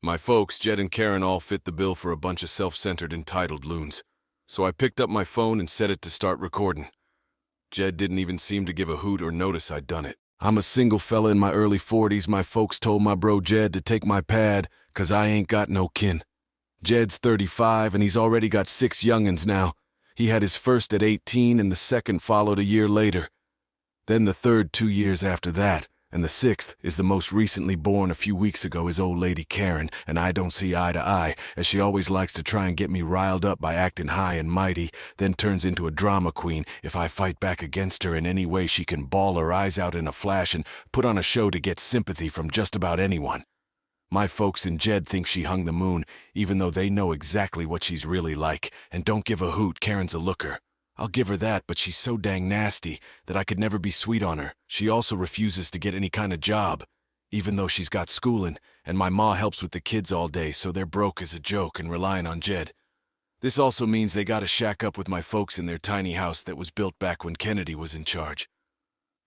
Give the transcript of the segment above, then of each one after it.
My folks, Jed and Karen, all fit the bill for a bunch of self-centered entitled loons. So I picked up my phone and set it to start recording. Jed didn't even seem to give a hoot or notice I'd done it. I'm a single fella in my early 40s. My folks told my bro Jed to take my pad, 'cause I ain't got no kin. Jed's 35 and he's already got 6 young'uns now. He had his first at 18 and the second followed a year later. Then the third 2 years after that, and the 6th is the most recently born a few weeks ago, is old lady Karen, and I don't see eye to eye, as she always likes to try and get me riled up by acting high and mighty, then turns into a drama queen if I fight back against her in any way. She can bawl her eyes out in a flash and put on a show to get sympathy from just about anyone. My folks and Jed think she hung the moon, even though they know exactly what she's really like, and don't give a hoot. Karen's a looker. I'll give her that, but she's so dang nasty that I could never be sweet on her. She also refuses to get any kind of job, even though she's got schooling, and my ma helps with the kids all day, so they're broke as a joke and relying on Jed. This also means they gotta shack up with my folks in their tiny house that was built back when Kennedy was in charge.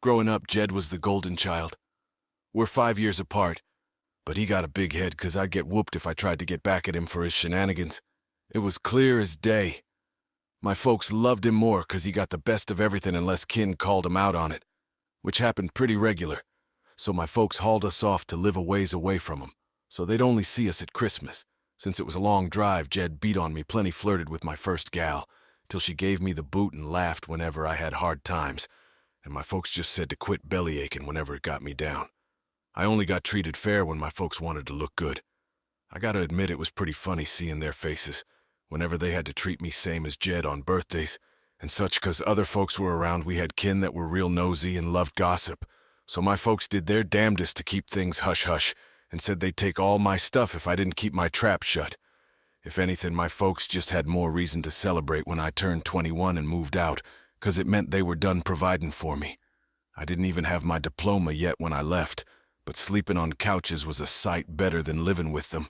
Growing up, Jed was the golden child. We're 5 years apart, but he got a big head 'cause I'd get whooped if I tried to get back at him for his shenanigans. It was clear as day. My folks loved him more 'cause he got the best of everything unless kin called him out on it, which happened pretty regular. So my folks hauled us off to live a ways away from him, so they'd only see us at Christmas. Since it was a long drive, Jed beat on me, plenty flirted with my first gal, till she gave me the boot and laughed whenever I had hard times, and my folks just said to quit bellyaching whenever it got me down. I only got treated fair when my folks wanted to look good. I gotta admit it was pretty funny seeing their faces whenever they had to treat me same as Jed on birthdays and such, 'cause other folks were around. We had kin that were real nosy and loved gossip, so my folks did their damnedest to keep things hush-hush and said they'd take all my stuff if I didn't keep my trap shut. If anything, my folks just had more reason to celebrate when I turned 21 and moved out, 'cause it meant they were done providing for me. I didn't even have my diploma yet when I left, but sleeping on couches was a sight better than living with them.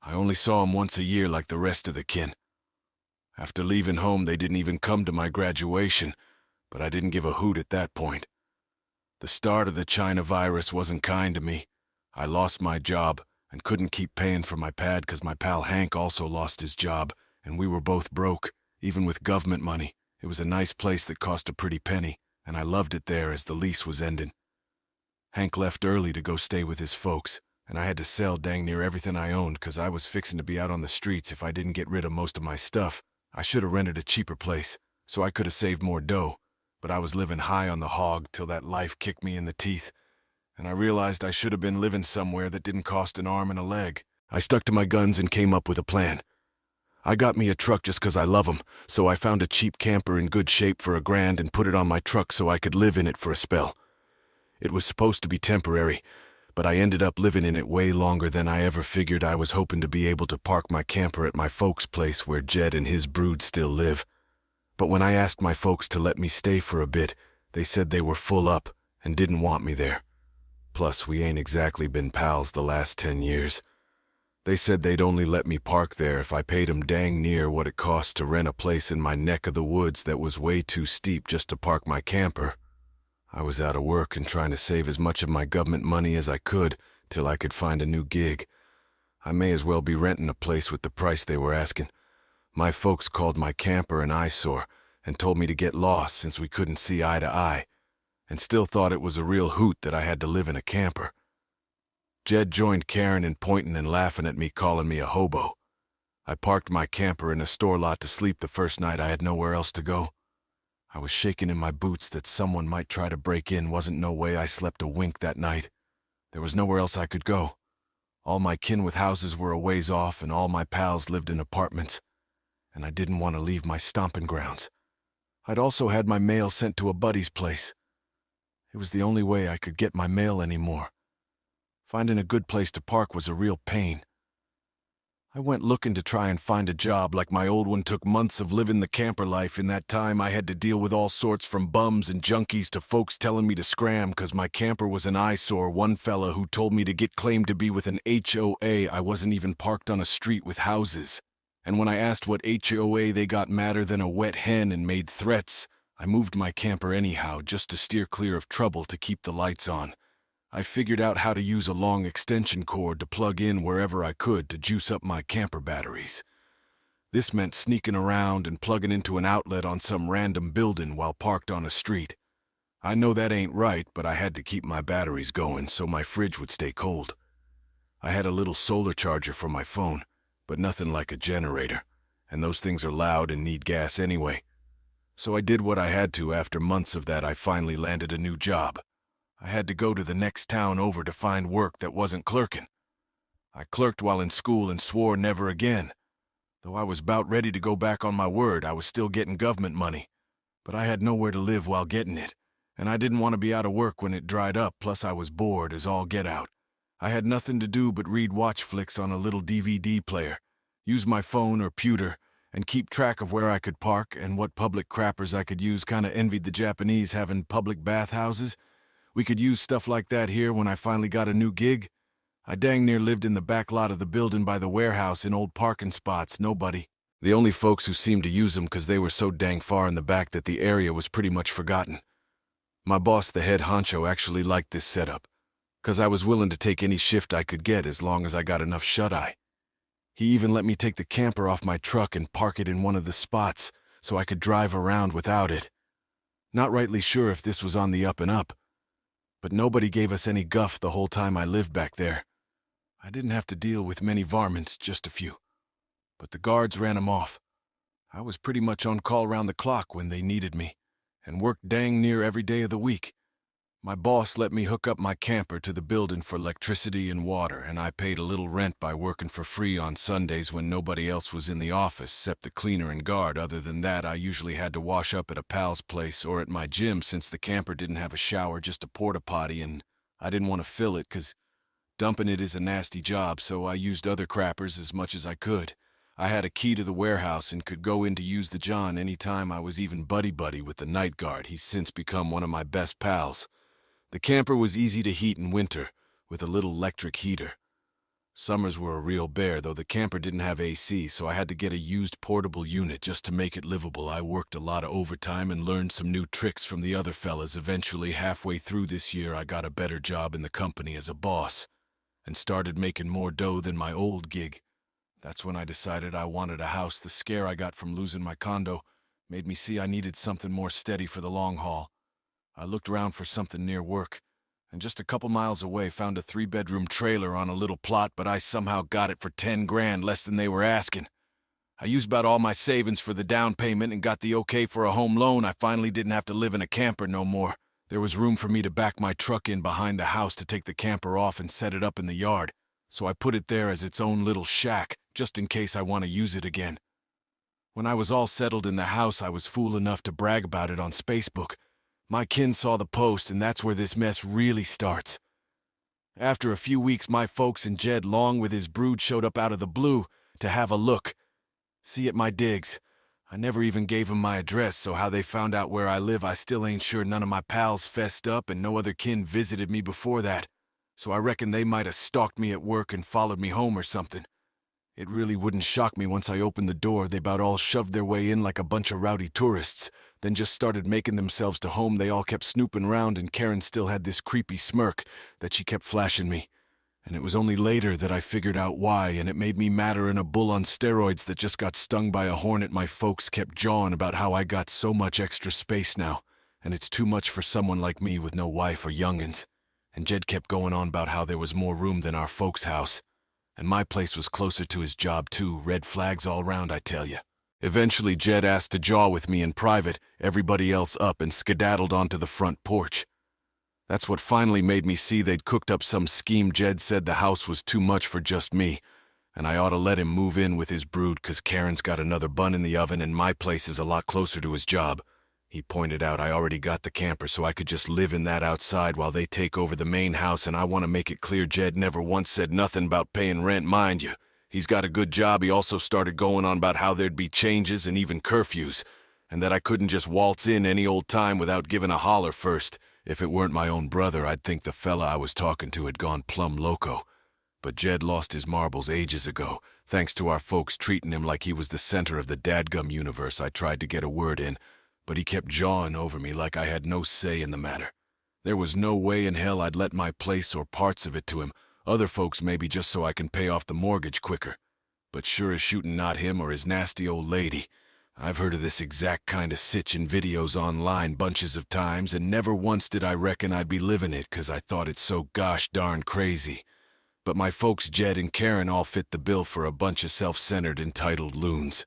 I only saw them once a year like the rest of the kin. After leaving home, they didn't even come to my graduation, but I didn't give a hoot at that point. The start of the China virus wasn't kind to me. I lost my job and couldn't keep paying for my pad 'cause my pal Hank also lost his job, and we were both broke, even with government money. It was a nice place that cost a pretty penny, and I loved it there as the lease was ending. Hank left early to go stay with his folks, and I had to sell dang near everything I owned 'cause I was fixing to be out on the streets if I didn't get rid of most of my stuff. I should have rented a cheaper place, so I could have saved more dough, but I was living high on the hog till that life kicked me in the teeth, and I realized I should have been living somewhere that didn't cost an arm and a leg. I stuck to my guns and came up with a plan. I got me a truck just 'cause I love 'em, so I found a cheap camper in good shape for $1,000 and put it on my truck so I could live in it for a spell. It was supposed to be temporary, but I ended up living in it way longer than I ever figured. I was hoping to be able to park my camper at my folks' place where Jed and his brood still live. But when I asked my folks to let me stay for a bit, they said they were full up and didn't want me there. Plus, we ain't exactly been pals the last 10 years. They said they'd only let me park there if I paid 'em dang near what it cost to rent a place in my neck of the woods that was way too steep just to park my camper. I was out of work and trying to save as much of my government money as I could till I could find a new gig. I may as well be renting a place with the price they were asking. My folks called my camper an eyesore and told me to get lost since we couldn't see eye to eye, and still thought it was a real hoot that I had to live in a camper. Jed joined Karen in pointing and laughing at me, calling me a hobo. I parked my camper in a store lot to sleep the first night. I had nowhere else to go. I was shaking in my boots that someone might try to break in. Wasn't no way I slept a wink that night. There was nowhere else I could go. All my kin with houses were a ways off, and all my pals lived in apartments, and I didn't want to leave my stomping grounds. I'd also had my mail sent to a buddy's place. It was the only way I could get my mail anymore. Finding a good place to park was a real pain. I went looking to try and find a job like my old one. Took months of living the camper life. In that time, I had to deal with all sorts, from bums and junkies to folks telling me to scram 'cause my camper was an eyesore. One fella who told me to get claimed to be with an HOA. I wasn't even parked on a street with houses. And when I asked what HOA, they got madder than a wet hen and made threats. I moved my camper anyhow just to steer clear of trouble to keep the lights on. I figured out how to use a long extension cord to plug in wherever I could to juice up my camper batteries. This meant sneaking around and plugging into an outlet on some random building while parked on a street. I know that ain't right, but I had to keep my batteries going so my fridge would stay cold. I had a little solar charger for my phone, but nothing like a generator, and those things are loud and need gas anyway. So I did what I had to. After months of that, I finally landed a new job. I had to go to the next town over to find work that wasn't clerking. I clerked while in school and swore never again. Though I was about ready to go back on my word, I was still getting government money. But I had nowhere to live while getting it, and I didn't want to be out of work when it dried up, plus I was bored as all get out. I had nothing to do but read watch flicks on a little DVD player, use my phone or pewter, and keep track of where I could park and what public crappers I could use. Kinda envied the Japanese having public bathhouses. We could use stuff like that here when I finally got a new gig. I dang near lived in the back lot of the building by the warehouse in old parking spots. Nobody. The only folks who seemed to use them because they were so dang far in the back that the area was pretty much forgotten. My boss, the head honcho, actually liked this setup, because I was willing to take any shift I could get as long as I got enough shut-eye. He even let me take the camper off my truck and park it in one of the spots so I could drive around without it. Not rightly sure if this was on the up and up, but nobody gave us any guff the whole time I lived back there. I didn't have to deal with many varmints, just a few. But the guards ran 'em off. I was pretty much on call round the clock when they needed me, and worked dang near every day of the week. My boss let me hook up my camper to the building for electricity and water, and I paid a little rent by working for free on Sundays when nobody else was in the office except the cleaner and guard. Other than that, I usually had to wash up at a pal's place or at my gym since the camper didn't have a shower, just a porta potty, and I didn't want to fill it because dumping it is a nasty job, so I used other crappers as much as I could. I had a key to the warehouse and could go in to use the John anytime. I was even buddy-buddy with the night guard. He's since become one of my best pals. The camper was easy to heat in winter, with a little electric heater. Summers were a real bear, though the camper didn't have AC, so I had to get a used portable unit just to make it livable. I worked a lot of overtime and learned some new tricks from the other fellas. Eventually, halfway through this year, I got a better job in the company as a boss, and started making more dough than my old gig. That's when I decided I wanted a house. The scare I got from losing my condo made me see I needed something more steady for the long haul. I looked around for something near work, and just a couple miles away found a 3-bedroom trailer on a little plot, but I somehow got it for 10 grand, less than they were asking. I used about all my savings for the down payment and got the okay for a home loan. I finally didn't have to live in a camper no more. There was room for me to back my truck in behind the house to take the camper off and set it up in the yard, so I put it there as its own little shack, just in case I want to use it again. When I was all settled in the house, I was fool enough to brag about it on Facebook. My kin saw the post, and that's where this mess really starts. After a few weeks, my folks and Jed Long with his brood showed up out of the blue to have a look. See at my digs. I never even gave 'em my address, so how they found out where I live I still ain't sure. None of my pals fessed up, and no other kin visited me before that, so I reckon they might have stalked me at work and followed me home or something. It really wouldn't shock me once I opened the door. They about all shoved their way in like a bunch of rowdy tourists, then just started making themselves to home. They all kept snooping around, and Karen still had this creepy smirk that she kept flashing me. And it was only later that I figured out why, and it made me madder than a bull on steroids that just got stung by a hornet. My folks kept jawing about how I got so much extra space now, and it's too much for someone like me with no wife or young'uns. And Jed kept going on about how there was more room than our folks' house. And my place was closer to his job too. Red flags all around, I tell ya. Eventually, Jed asked to jaw with me in private, everybody else up, and skedaddled onto the front porch. That's what finally made me see they'd cooked up some scheme. Jed said the house was too much for just me, and I ought to let him move in with his brood, 'cause Karen's got another bun in the oven and my place is a lot closer to his job. He pointed out I already got the camper, so I could just live in that outside while they take over the main house. And I want to make it clear, Jed never once said nothing about paying rent, mind you. He's got a good job. He also started going on about how there'd be changes and even curfews, and that I couldn't just waltz in any old time without giving a holler first. If it weren't my own brother, I'd think the fella I was talking to had gone plumb loco. But Jed lost his marbles ages ago, thanks to our folks treating him like he was the center of the dadgum universe. I tried to get a word in, but he kept jawing over me like I had no say in the matter. There was no way in hell I'd let my place or parts of it to him. Other folks maybe just so I can pay off the mortgage quicker. But sure as shooting not him or his nasty old lady. I've heard of this exact kind of sitch in videos online bunches of times, and never once did I reckon I'd be living it 'cause I thought it so gosh darn crazy. But my folks Jed and Karen all fit the bill for a bunch of self-centered entitled loons.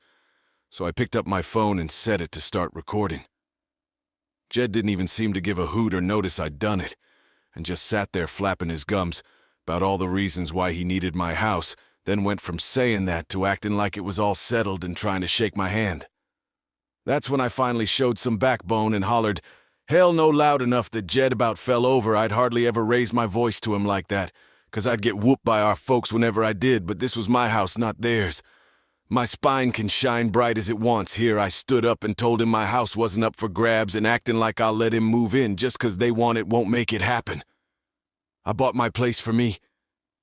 So I picked up my phone and set it to start recording. Jed didn't even seem to give a hoot or notice I'd done it, and just sat there flapping his gums about all the reasons why he needed my house, then went from saying that to acting like it was all settled and trying to shake my hand. That's when I finally showed some backbone and hollered, hell no, loud enough that Jed about fell over. I'd hardly ever raise my voice to him like that, 'cause I'd get whooped by our folks whenever I did, but this was my house, not theirs. My spine can shine bright as it wants. Here I stood up and told him my house wasn't up for grabs, and acting like I'll let him move in just 'cause they want it won't make it happen. I bought my place for me,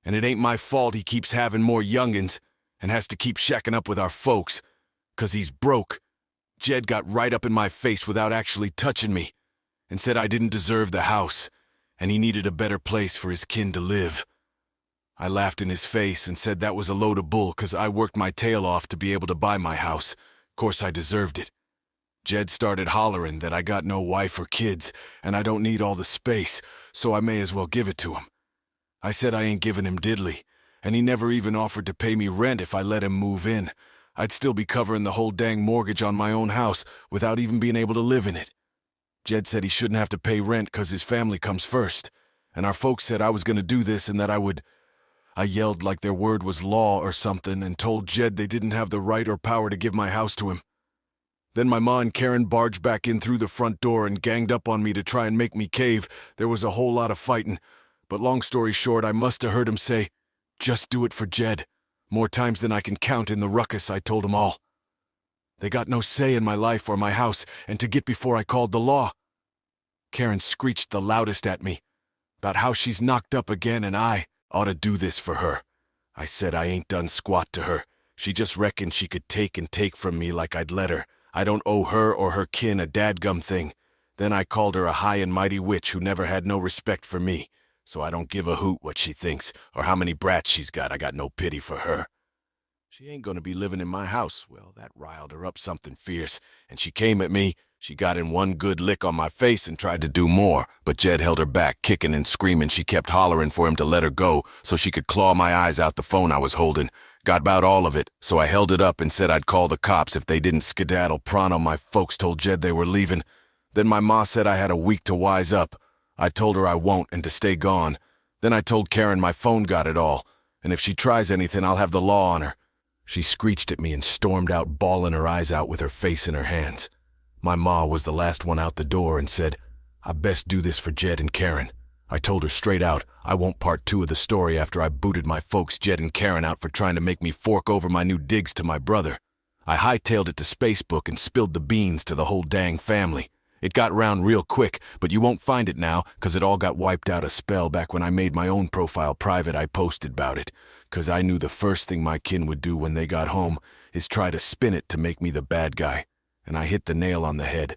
and it ain't my fault he keeps having more youngins and has to keep shacking up with our folks, 'cause he's broke. Jed got right up in my face without actually touching me and said I didn't deserve the house and he needed a better place for his kin to live. I laughed in his face and said that was a load of bull 'cause I worked my tail off to be able to buy my house. Course I deserved it. Jed started hollering that I got no wife or kids and I don't need all the space, so I may as well give it to him. I said I ain't giving him diddly, and he never even offered to pay me rent if I let him move in. I'd still be covering the whole dang mortgage on my own house without even being able to live in it. Jed said he shouldn't have to pay rent 'cause his family comes first, and our folks said I was going to do this and that I would. I yelled like their word was law or something and told Jed they didn't have the right or power to give my house to him. Then my ma and Karen barged back in through the front door and ganged up on me to try and make me cave. There was a whole lot of fighting, but long story short, I must have heard him say, "Just do it for Jed." More times than I can count in the ruckus I told them all. They got no say in my life or my house, and to get before I called the law. Karen screeched the loudest at me about how she's knocked up again and I ought to do this for her. I said I ain't done squat to her. She just reckoned she could take and take from me like I'd let her. I don't owe her or her kin a dadgum thing. Then I called her a high and mighty witch who never had no respect for me. So I don't give a hoot what she thinks or how many brats she's got. I got no pity for her. She ain't gonna be living in my house. Well, that riled her up something fierce, and she came at me. She got in one good lick on my face and tried to do more, but Jed held her back, kicking and screaming. She kept hollering for him to let her go so she could claw my eyes out the phone I was holding. Got about all of it, so I held it up and said I'd call the cops if they didn't skedaddle pronto. My folks told Jed they were leaving. Then my ma said I had a week to wise up. I told her I won't and to stay gone. Then I told Karen my phone got it all, and if she tries anything, I'll have the law on her. She screeched at me and stormed out, bawling her eyes out with her face in her hands. My ma was the last one out the door and said, I best do this for Jed and Karen. I told her straight out, I won't part two of the story after I booted my folks Jed and Karen out for trying to make me fork over my new digs to my brother. I hightailed it to Spacebook and spilled the beans to the whole dang family. It got round real quick, but you won't find it now, 'cause it all got wiped out a spell back when I made my own profile private. I posted about it, 'cause I knew the first thing my kin would do when they got home is try to spin it to make me the bad guy, and I hit the nail on the head.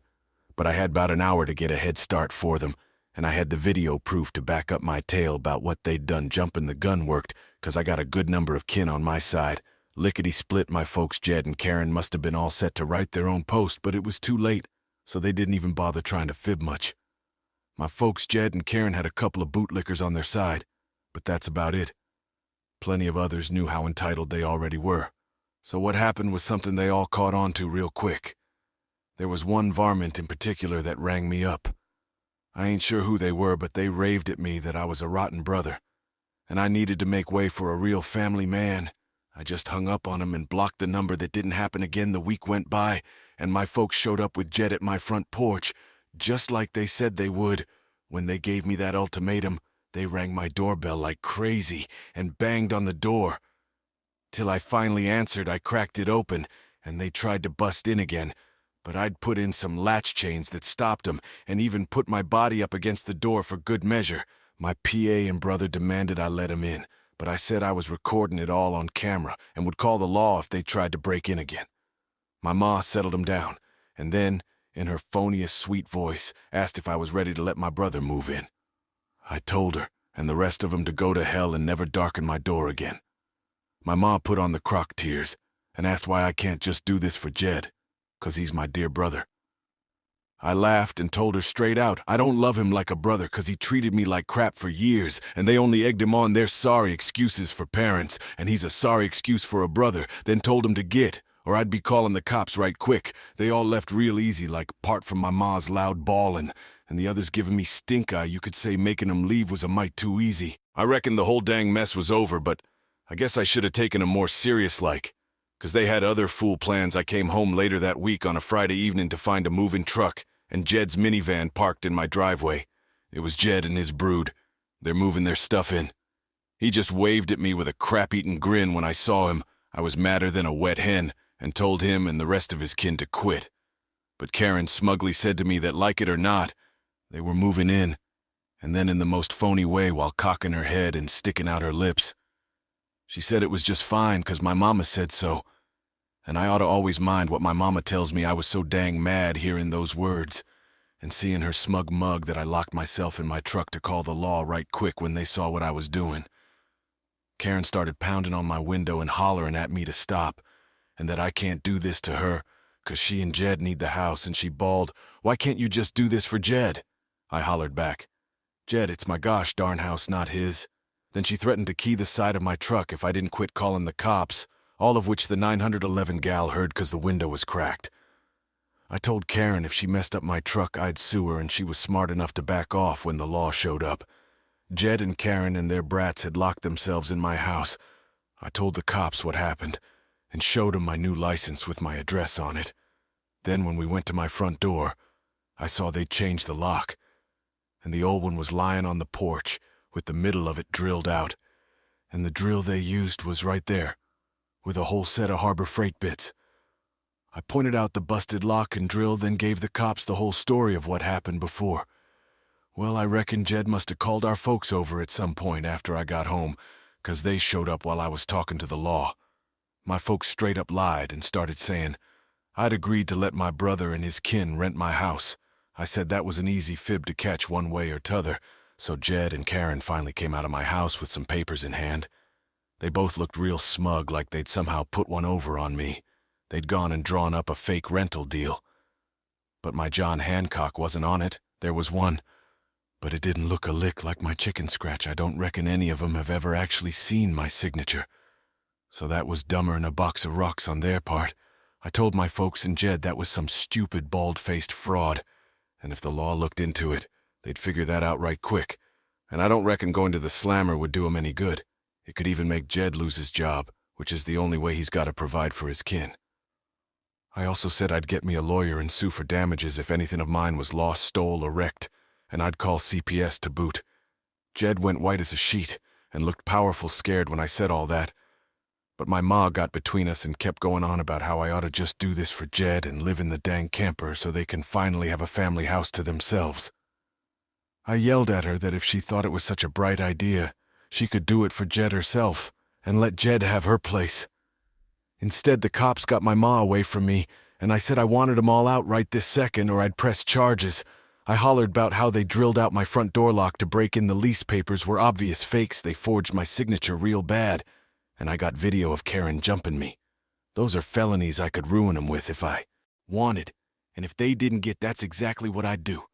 But I had about an hour to get a head start for them, and I had the video proof to back up my tale about what they'd done. Jumping the gun worked, 'cause I got a good number of kin on my side. Lickety-split, my folks Jed and Karen must have been all set to write their own post, but it was too late, so they didn't even bother trying to fib much. My folks Jed and Karen had a couple of bootlickers on their side, but that's about it. Plenty of others knew how entitled they already were, so what happened was something they all caught on to real quick. There was one varmint in particular that rang me up. I ain't sure who they were, but they raved at me that I was a rotten brother, and I needed to make way for a real family man. I just hung up on 'em and blocked the number. That didn't happen again. The week went by, and my folks showed up with Jed at my front porch, just like they said they would. When they gave me that ultimatum, they rang my doorbell like crazy and banged on the door. Till I finally answered, I cracked it open, and they tried to bust in again, but I'd put in some latch chains that stopped 'em, and even put my body up against the door for good measure. My PA and brother demanded I let 'em in, but I said I was recording it all on camera and would call the law if they tried to break in again. My ma settled 'em down, and then, in her phoniest sweet voice, asked if I was ready to let my brother move in. I told her, and the rest of 'em to go to hell and never darken my door again. My ma put on the croc tears and asked why I can't just do this for Jed, 'cause he's my dear brother. I laughed and told her straight out, I don't love him like a brother 'cause he treated me like crap for years, and they only egged him on their sorry excuses for parents, and he's a sorry excuse for a brother, then told him to get, or I'd be calling the cops right quick. They all left real easy, like apart from my ma's loud bawling, and the others giving me stink eye. You could say making 'em leave was a mite too easy. I reckon the whole dang mess was over, but I guess I should have taken 'em more serious-like, 'cause they had other fool plans. I came home later that week on a Friday evening to find a moving truck and Jed's minivan parked in my driveway. It was Jed and his brood. They're moving their stuff in. He just waved at me with a crap-eaten grin when I saw him. I was madder than a wet hen and told him and the rest of his kin to quit. But Karen smugly said to me that, like it or not, they were moving in, and then in the most phony way while cocking her head and sticking out her lips. She said it was just fine 'cause my mama said so, and I ought to always mind what my mama tells me. I was so dang mad hearing those words and seeing her smug mug that I locked myself in my truck to call the law right quick when they saw what I was doing. Karen started pounding on my window and hollering at me to stop, and that I can't do this to her 'cause she and Jed need the house, and she bawled, "Why can't you just do this for Jed?" I hollered back, "Jed, it's my gosh darn house, not his." Then she threatened to key the side of my truck if I didn't quit calling the cops, all of which the 911 gal heard 'cause the window was cracked. I told Karen if she messed up my truck, I'd sue her, and she was smart enough to back off when the law showed up. Jed and Karen and their brats had locked themselves in my house. I told the cops what happened and showed 'em my new license with my address on it. Then when we went to my front door, I saw they'd changed the lock, and the old one was lying on the porch with the middle of it drilled out, and the drill they used was right there, with a whole set of Harbor Freight bits. I pointed out the busted lock and drill, then gave the cops the whole story of what happened before. Well, I reckon Jed must have called our folks over at some point after I got home, 'cause they showed up while I was talking to the law. My folks straight up lied and started saying I'd agreed to let my brother and his kin rent my house. I said that was an easy fib to catch one way or t'other, so Jed and Karen finally came out of my house with some papers in hand. They both looked real smug, like they'd somehow put one over on me. They'd gone and drawn up a fake rental deal. But my John Hancock wasn't on it. There was one, but it didn't look a lick like my chicken scratch. I don't reckon any of 'em have ever actually seen my signature. So that was dumber'n a box of rocks on their part. I told my folks and Jed that was some stupid, bald-faced fraud, and if the law looked into it, they'd figure that out right quick. And I don't reckon going to the slammer would do 'em any good. It could even make Jed lose his job, which is the only way he's got to provide for his kin. I also said I'd get me a lawyer and sue for damages if anything of mine was lost, stole, or wrecked, and I'd call CPS to boot. Jed went white as a sheet and looked powerful scared when I said all that. But my ma got between us and kept going on about how I ought to just do this for Jed and live in the dang camper so they can finally have a family house to themselves. I yelled at her that if she thought it was such a bright idea, she could do it for Jed herself and let Jed have her place. Instead, the cops got my ma away from me, and I said I wanted 'em all out right this second or I'd press charges. I hollered about how they drilled out my front door lock to break in the lease papers were obvious fakes. They forged my signature real bad, and I got video of Karen jumping me. Those are felonies I could ruin 'em with if I wanted, and if they didn't get, that's exactly what I'd do.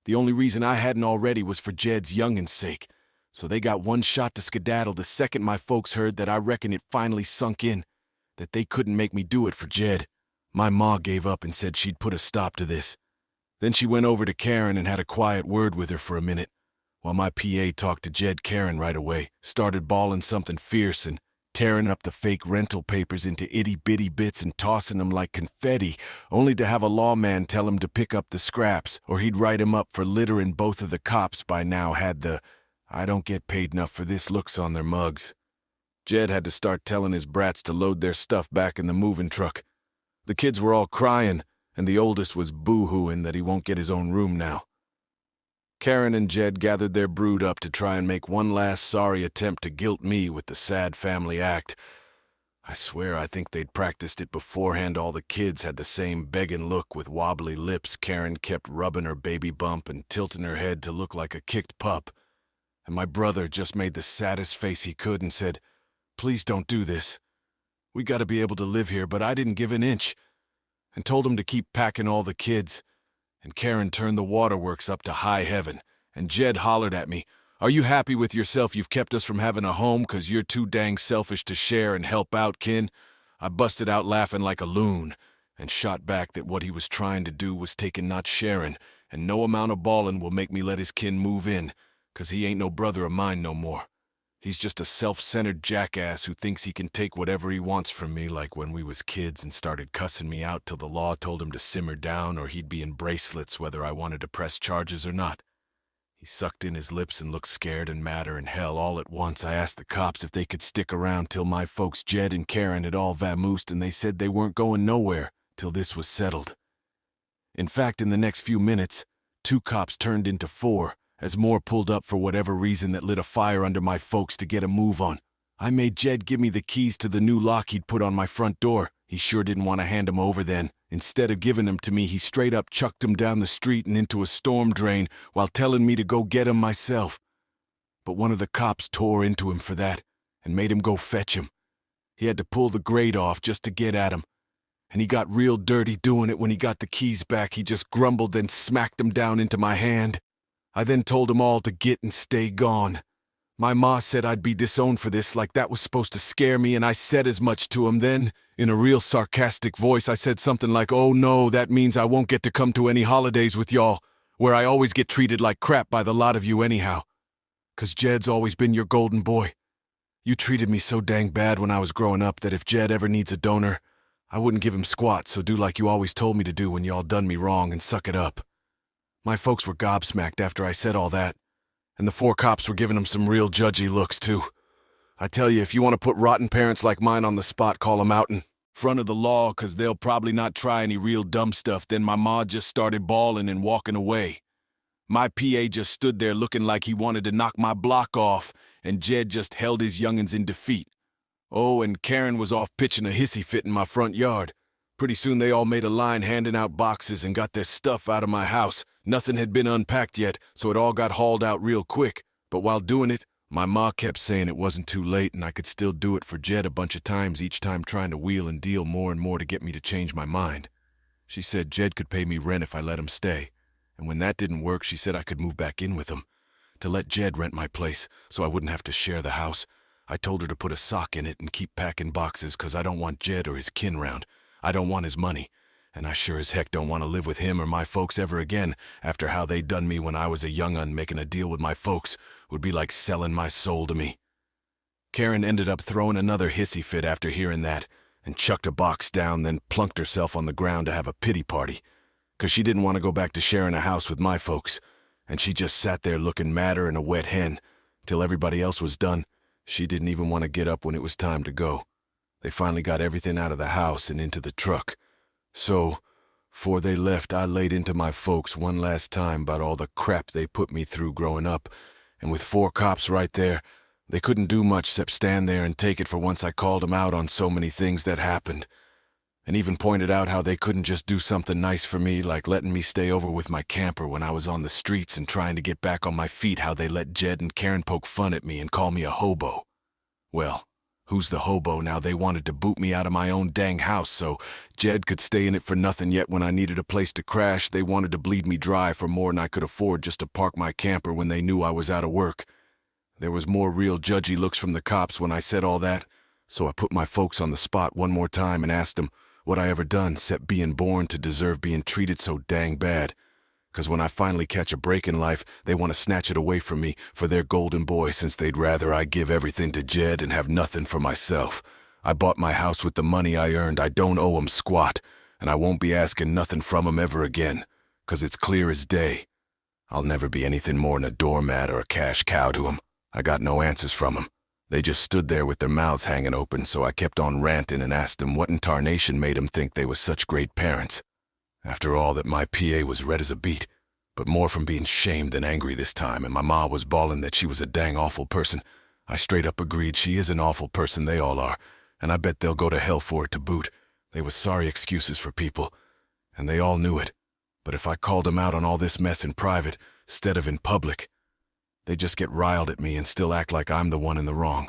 The only reason I hadn't already was for Jed's youngin's sake, so they got one shot to skedaddle the second my folks heard that. I reckon it finally sunk in that they couldn't make me do it for Jed. My ma gave up and said she'd put a stop to this. Then she went over to Karen and had a quiet word with her for a minute, while my PA talked to Jed. Karen right away started bawling something fierce and tearing up the fake rental papers into itty-bitty bits and tossing them like confetti, only to have a lawman tell him to pick up the scraps or he'd write him up for littering. Both of the cops by now had the "I don't get paid enough for this" looks on their mugs. Jed had to start telling his brats to load their stuff back in the moving truck. The kids were all crying, and the oldest was boo-hooing that he won't get his own room now. Karen and Jed gathered their brood up to try and make one last sorry attempt to guilt me with the sad family act. I swear I think they'd practiced it beforehand. All the kids had the same begging look with wobbly lips. Karen kept rubbing her baby bump and tilting her head to look like a kicked pup. And my brother just made the saddest face he could and said, "Please don't do this. We gotta be able to live here," but I didn't give an inch and told him to keep packing all the kids. And Karen turned the waterworks up to high heaven, and Jed hollered at me, "Are you happy with yourself? You've kept us from having a home 'cause you're too dang selfish to share and help out, kin?" I busted out laughing like a loon and shot back that what he was trying to do was taking, not sharing, and no amount of ballin' will make me let his kin move in, 'cause he ain't no brother of mine no more. He's just a self-centered jackass who thinks he can take whatever he wants from me, like when we was kids and started cussing me out till the law told him to simmer down or he'd be in bracelets whether I wanted to press charges or not. He sucked in his lips and looked scared and madder than hell all at once. I asked the cops if they could stick around till my folks Jed and Karen had all vamoosed, and they said they weren't going nowhere till this was settled. In fact, in the next few minutes, 2 cops turned into 4, as more pulled up for whatever reason that lit a fire under my folks to get a move on. I made Jed give me the keys to the new lock he'd put on my front door. He sure didn't want to hand 'em over then. Instead of giving 'em to me, he straight up chucked 'em down the street and into a storm drain while telling me to go get 'em myself. But one of the cops tore into him for that and made him go fetch him. He had to pull the grate off just to get at him. And he got real dirty doing it. When he got the keys back, he just grumbled, then smacked 'em down into my hand. I then told 'em all to get and stay gone. My ma said I'd be disowned for this, like that was supposed to scare me, and I said as much to him. Then, in a real sarcastic voice, I said something like, "Oh no, that means I won't get to come to any holidays with y'all, where I always get treated like crap by the lot of you anyhow. 'Cause Jed's always been your golden boy. You treated me so dang bad when I was growing up that if Jed ever needs a donor, I wouldn't give him squat, so do like you always told me to do when y'all done me wrong and suck it up." My folks were gobsmacked after I said all that, and the 4 cops were giving him some real judgy looks, too. I tell you, if you want to put rotten parents like mine on the spot, call 'em out in front of the law, 'cause they'll probably not try any real dumb stuff. Then my ma just started bawling and walking away. My PA just stood there looking like he wanted to knock my block off, and Jed just held his young'uns in defeat. Oh, and Karen was off pitching a hissy fit in my front yard. Pretty soon they all made a line handing out boxes and got their stuff out of my house. Nothing had been unpacked yet, so it all got hauled out real quick. But while doing it, my ma kept saying it wasn't too late and I could still do it for Jed a bunch of times, each time trying to wheel and deal more and more to get me to change my mind. She said Jed could pay me rent if I let him stay. And when that didn't work, she said I could move back in with him, to let Jed rent my place so I wouldn't have to share the house. I told her to put a sock in it and keep packing boxes, 'cause I don't want Jed or his kin round. I don't want his money, and I sure as heck don't want to live with him or my folks ever again. After how they done me when I was a young'un, making a deal with my folks would be like selling my soul to me. Karen ended up throwing another hissy fit after hearing that, and chucked a box down, then plunked herself on the ground to have a pity party, 'cause she didn't want to go back to sharing a house with my folks, and she just sat there looking madder than a wet hen, till everybody else was done. She didn't even want to get up when it was time to go. They finally got everything out of the house and into the truck. So, before they left, I laid into my folks one last time about all the crap they put me through growing up, and with 4 cops right there, they couldn't do much except stand there and take it for once I called them out on so many things that happened, and even pointed out how they couldn't just do something nice for me, like letting me stay over with my camper when I was on the streets and trying to get back on my feet, how they let Jed and Karen poke fun at me and call me a hobo. Well, who's the hobo now? They wanted to boot me out of my own dang house so Jed could stay in it for nothing, yet when I needed a place to crash, they wanted to bleed me dry for more than I could afford just to park my camper when they knew I was out of work. There was more real judgy looks from the cops when I said all that, so I put my folks on the spot one more time and asked them what I ever done except being born to deserve being treated so dang bad. 'Cause when I finally catch a break in life, they want to snatch it away from me for their golden boy, since they'd rather I give everything to Jed and have nothing for myself. I bought my house with the money I earned. I don't owe 'em squat, and I won't be asking nothing from 'em ever again, 'cause it's clear as day. I'll never be anything more than a doormat or a cash cow to 'em. I got no answers from 'em. They just stood there with their mouths hanging open, so I kept on ranting and asked them what in tarnation made 'em think they was such great parents. After all that, my PA was red as a beet, but more from being shamed than angry this time, and my ma was bawling that she was a dang awful person. I straight up agreed she is an awful person, they all are. And I bet they'll go to hell for it to boot. They was sorry excuses for people, and they all knew it. But if I called them out on all this mess in private, instead of in public, they just get riled at me and still act like I'm the one in the wrong.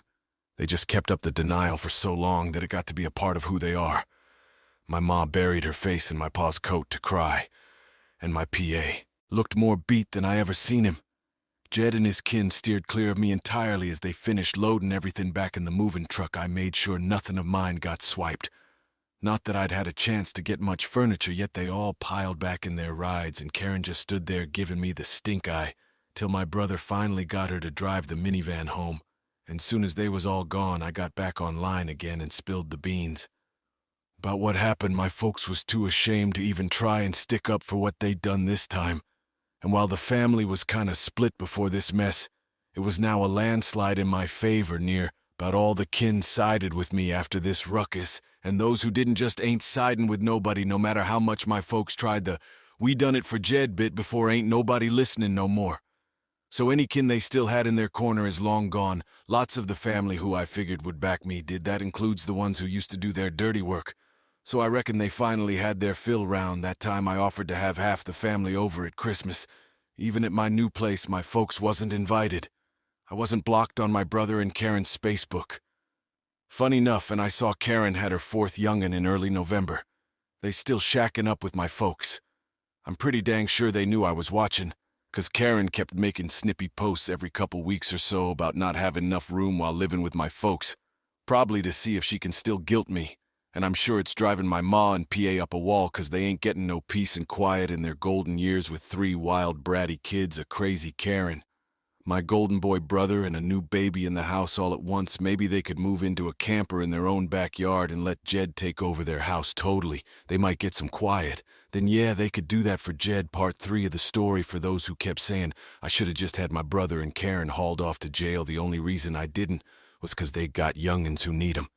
They just kept up the denial for so long that it got to be a part of who they are. My ma buried her face in my pa's coat to cry, and my PA looked more beat than I ever seen him. Jed and his kin steered clear of me entirely as they finished loading everything back in the moving truck. I made sure nothing of mine got swiped. Not that I'd had a chance to get much furniture, yet they all piled back in their rides, and Karen just stood there giving me the stink eye, till my brother finally got her to drive the minivan home. And soon as they was all gone, I got back online again and spilled the beans. About what happened, my folks was too ashamed to even try and stick up for what they'd done this time. And while the family was kinda split before this mess, it was now a landslide in my favor. Near about all the kin sided with me after this ruckus, and those who didn't just ain't siding with nobody, no matter how much my folks tried the "we done it for Jed" bit before ain't nobody listening no more. So any kin they still had in their corner is long gone. Lots of the family who I figured would back me did. That includes the ones who used to do their dirty work. So I reckon they finally had their fill round that time I offered to have half the family over at Christmas. Even at my new place, my folks wasn't invited. I wasn't blocked on my brother and Karen's Spacebook. Funny enough, and I saw Karen had her fourth young'un in early November. They still shacking up with my folks. I'm pretty dang sure they knew I was watching, 'cause Karen kept making snippy posts every couple weeks or so about not having enough room while living with my folks, probably to see if she can still guilt me. And I'm sure it's driving my ma and PA up a wall, 'cause they ain't getting no peace and quiet in their golden years with 3 wild bratty kids, a crazy Karen, my golden boy brother, and a new baby in the house all at once. Maybe they could move into a camper in their own backyard and let Jed take over their house totally. They might get some quiet. Then yeah, they could do that for Jed. Part 3 of the story for those who kept saying I should have just had my brother and Karen hauled off to jail. The only reason I didn't was 'cause they got young'uns who need 'em.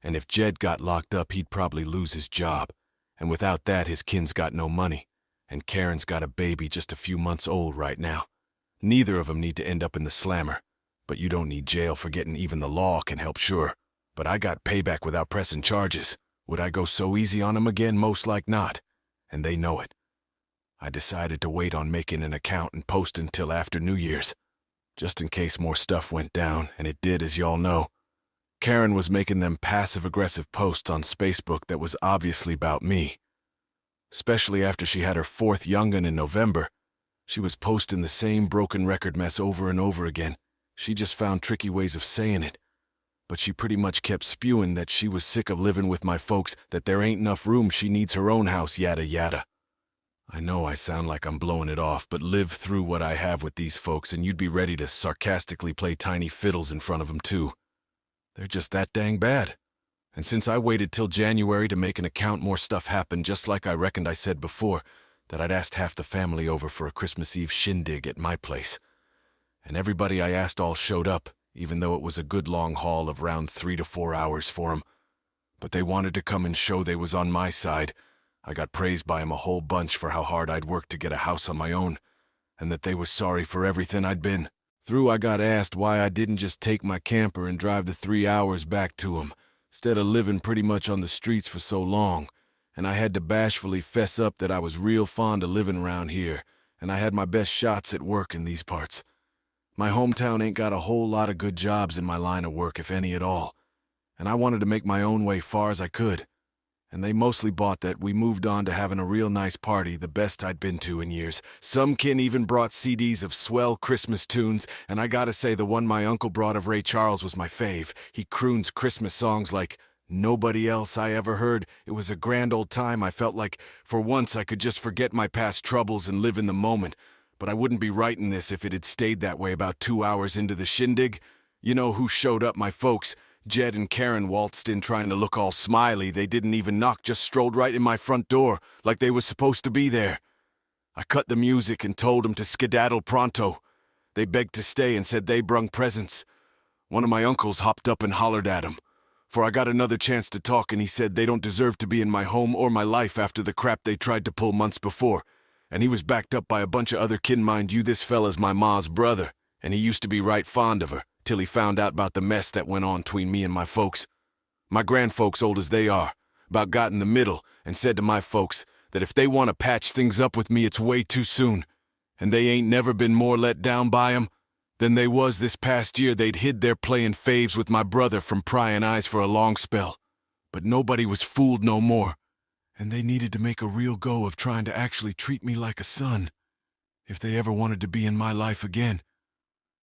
And if Jed got locked up, he'd probably lose his job. And without that, his kin's got no money. And Karen's got a baby just a few months old right now. Neither of 'em need to end up in the slammer. But you don't need jail for getting even. The law can help, sure. But I got payback without pressing charges. Would I go so easy on 'em again? Most like not. And they know it. I decided to wait on making an account and posting till after New Year's, just in case more stuff went down, and it did, as y'all know. Karen was making them passive-aggressive posts on Spacebook that was obviously about me. Especially after she had her 4th young'un in November. She was posting the same broken record mess over and over again. She just found tricky ways of saying it. But she pretty much kept spewing that she was sick of living with my folks, that there ain't enough room, she needs her own house, yada yada. I know I sound like I'm blowing it off, but live through what I have with these folks and you'd be ready to sarcastically play tiny fiddles in front of them too. They're just that dang bad. And since I waited till January to make an account, more stuff happened, just like I reckoned I said before, that I'd asked half the family over for a Christmas Eve shindig at my place. And everybody I asked all showed up, even though it was a good long haul of round 3 to 4 hours for 'em. But they wanted to come and show they was on my side. I got praised by 'em a whole bunch for how hard I'd worked to get a house on my own, and that they was sorry for everything I'd been through. I got asked why I didn't just take my camper and drive the 3 hours back to 'em, instead of living pretty much on the streets for so long. And I had to bashfully fess up that I was real fond of living around here, and I had my best shots at work in these parts. My hometown ain't got a whole lot of good jobs in my line of work, if any at all. And I wanted to make my own way far as I could. And they mostly bought that. We moved on to having a real nice party, the best I'd been to in years. Some kin even brought CDs of swell Christmas tunes, and I gotta say the one my uncle brought of Ray Charles was my fave. He croons Christmas songs like nobody else I ever heard. It was a grand old time. I felt like for once I could just forget my past troubles and live in the moment. But I wouldn't be writing this if it had stayed that way. About 2 hours into the shindig, you know who showed up? My folks. Jed and Karen waltzed in trying to look all smiley. They didn't even knock, just strolled right in my front door, like they was supposed to be there. I cut the music and told them to skedaddle pronto. They begged to stay and said they brung presents. One of my uncles hopped up and hollered at 'em, for I got another chance to talk, and he said they don't deserve to be in my home or my life after the crap they tried to pull months before. And he was backed up by a bunch of other kin. Mind you, this fella's my ma's brother, and he used to be right fond of her, till he found out about the mess that went on between me and my folks. My grandfolks, old as they are, about got in the middle and said to my folks that if they want to patch things up with me, it's way too soon, and they ain't never been more let down by 'em than they was this past year. They'd hid their playin' faves with my brother from pryin' eyes for a long spell, but nobody was fooled no more, and they needed to make a real go of trying to actually treat me like a son, if they ever wanted to be in my life again.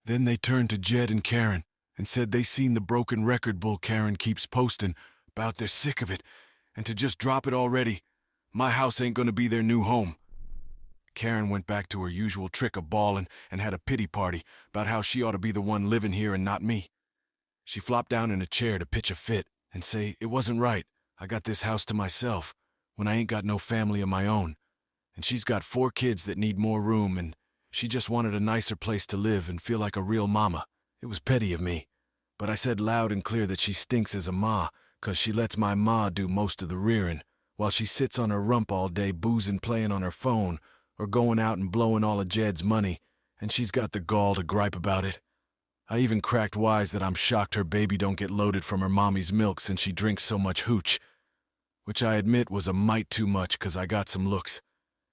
Then they turned to Jed and Karen and said they seen the broken record bull Karen keeps postin' about they're sick of it, and to just drop it already. My house ain't gonna be their new home. Karen went back to her usual trick of bawlin' and had a pity party about how she ought to be the one livin' here and not me. She flopped down in a chair to pitch a fit and say it wasn't right. I got this house to myself when I ain't got no family of my own, and she's got 4 kids that need more room, and she just wanted a nicer place to live and feel like a real mama. It was petty of me, but I said loud and clear that she stinks as a ma, 'cause she lets my ma do most of the rearin', while she sits on her rump all day boozin', playin' on her phone, or goin' out and blowin' all of Jed's money, and she's got the gall to gripe about it. I even cracked wise that I'm shocked her baby don't get loaded from her mommy's milk since she drinks so much hooch, which I admit was a mite too much 'cause I got some looks,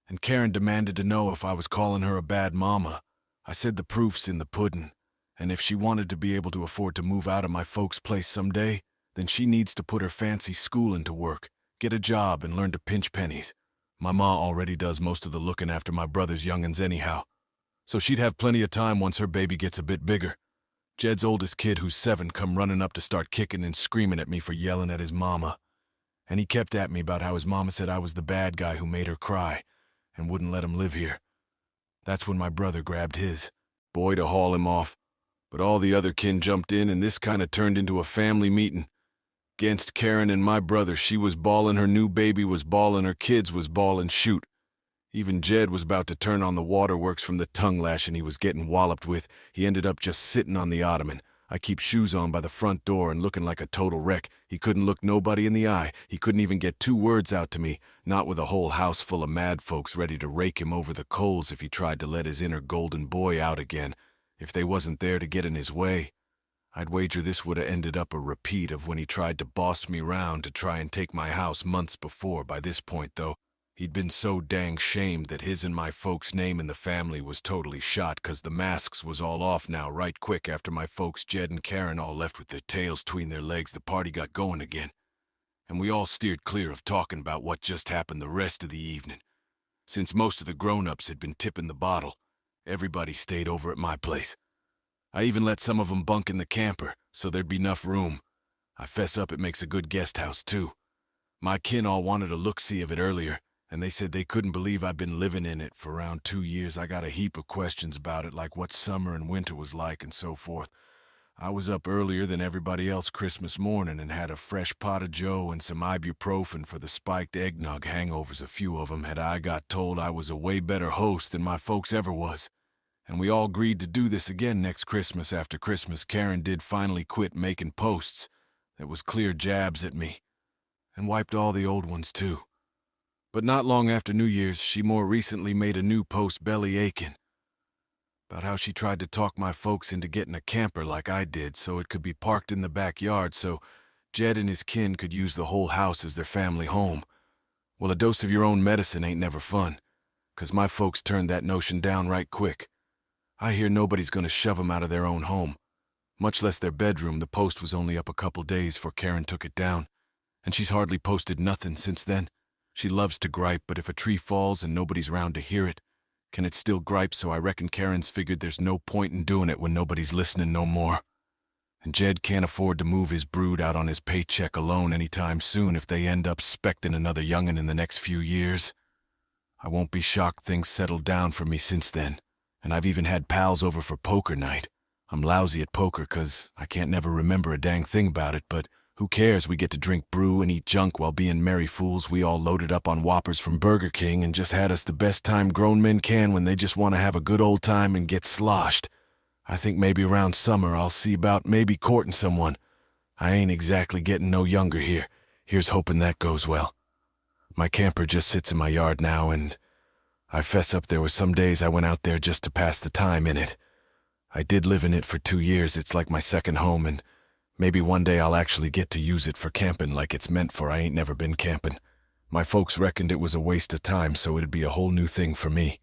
and Karen demanded to know if I was callin' her a bad mama. I said the proof's in the puddin', and if she wanted to be able to afford to move out of my folks' place someday, then she needs to put her fancy schoolin' to work, get a job, and learn to pinch pennies. My ma already does most of the lookin' after my brother's young'uns anyhow, so she'd have plenty of time once her baby gets a bit bigger. Jed's oldest kid, who's 7, come running up to start kicking and screaming at me for yelling at his mama, and he kept at me about how his mama said I was the bad guy who made her cry and wouldn't let him live here. That's when my brother grabbed his boy to haul him off, but all the other kin jumped in, and this kind of turned into a family meeting. Against Karen and my brother, she was bawlin', her new baby was bawlin', her kids was bawlin', shoot. Even Jed was about to turn on the waterworks from the tongue lashing he was getting walloped with. He ended up just sitting on the ottoman. I keep shoes on by the front door and looking like a total wreck. He couldn't look nobody in the eye. He couldn't even get 2 words out to me, not with a whole house full of mad folks ready to rake him over the coals if he tried to let his inner golden boy out again. If they wasn't there to get in his way, I'd wager this would have ended up a repeat of when he tried to boss me round to try and take my house months before. By this point, though, he'd been so dang shamed that his and my folks' name in the family was totally shot, 'cause the masks was all off now right quick after my folks Jed and Karen all left with their tails between their legs. The party got going again, and we all steered clear of talking about what just happened the rest of the evening. Since most of the grown-ups had been tipping the bottle, everybody stayed over at my place. I even let some of them bunk in the camper, so there'd be enough room. I fess up, it makes a good guest house, too. My kin all wanted a look-see of it earlier, and they said they couldn't believe I'd been living in it for around 2 years. I got a heap of questions about it, like what summer and winter was like and so forth. I was up earlier than everybody else Christmas morning and had a fresh pot of joe and some ibuprofen for the spiked eggnog hangovers. A few of them had I got told I was a way better host than my folks ever was. And we all agreed to do this again next Christmas. After Christmas, Karen did finally quit making posts that was clear jabs at me, and wiped all the old ones too. But not long after New Year's, she more recently made a new post belly aching about how she tried to talk my folks into getting a camper like I did so it could be parked in the backyard so Jed and his kin could use the whole house as their family home. Well, a dose of your own medicine ain't never fun, 'cause my folks turned that notion down right quick. I hear nobody's gonna shove them out of their own home, much less their bedroom. The post was only up a couple days before Karen took it down, and she's hardly posted nothing since then. She loves to gripe, but if a tree falls and nobody's round to hear it, can it still gripe? So I reckon Karen's figured there's no point in doing it when nobody's listening no more. And Jed can't afford to move his brood out on his paycheck alone anytime soon if they end up specting another young'un in the next few years. I won't be shocked things settled down for me since then. And I've even had pals over for poker night. I'm lousy at poker 'cause I can't never remember a dang thing about it, but who cares? We get to drink brew and eat junk while being merry fools. We all loaded up on Whoppers from Burger King and just had us the best time grown men can when they just want to have a good old time and get sloshed. I think maybe around summer I'll see about maybe courting someone. I ain't exactly getting no younger here. Here's hoping that goes well. My camper just sits in my yard now, and I fess up there were some days I went out there just to pass the time in it. I did live in it for 2 years. It's like my second home, and Maybe one day I'll actually get to use it for camping like it's meant for. I ain't never been camping. My folks reckoned it was a waste of time, so it'd be a whole new thing for me.